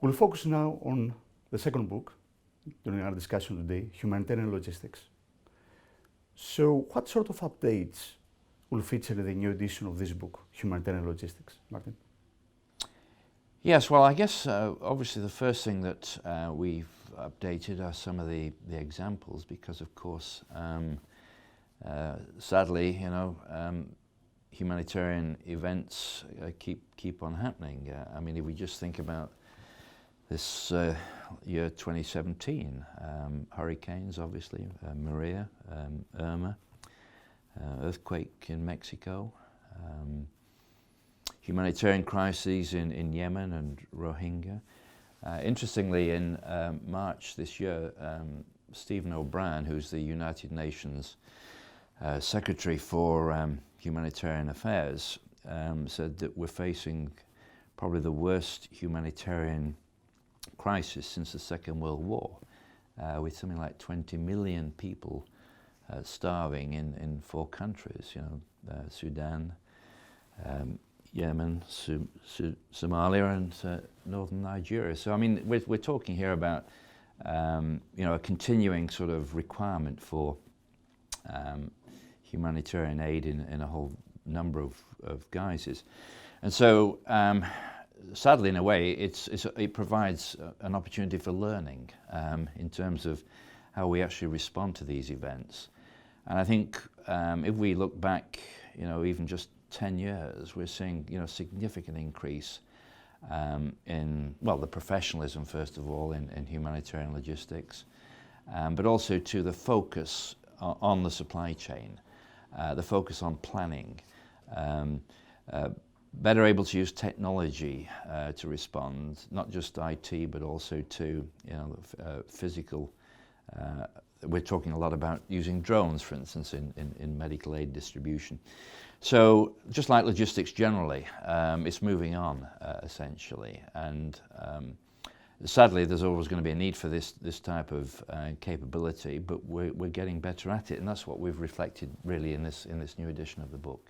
We'll focus now on the second book during our discussion today, Humanitarian Logistics. So what sort of updates will feature in the new edition of this book, Humanitarian Logistics? Martin? Yes, well, I guess obviously the first thing that we've updated are some of the examples, because of course, sadly, humanitarian events keep on happening. I mean, if we just think about this year 2017, hurricanes, obviously, Maria, Irma, earthquake in Mexico, humanitarian crises in Yemen and Rohingya. Interestingly, in March this year, Stephen O'Brien, who's the United Nations Secretary for Humanitarian Affairs, said that we're facing probably the worst humanitarian crisis since the Second World War, with something like 20 million people starving in 4 countries, Sudan, Yemen, Somalia, and northern Nigeria. So I mean, we're talking here about a continuing sort of requirement for humanitarian aid in a whole number of guises, and so sadly, in a way, it provides an opportunity for learning in terms of how we actually respond to these events. And I think if we look back, even just 10 years, we're seeing significant increase in, well, the professionalism, first of all, in humanitarian logistics, but also to the focus on the supply chain, the focus on planning, better able to use technology to respond, not just IT, but also to physical. We're talking a lot about using drones, for instance, in medical aid distribution. So just like logistics generally, it's moving on essentially, and sadly there's always going to be a need for this type of capability, but we're getting better at it, and that's what we've reflected really in this new edition of the book.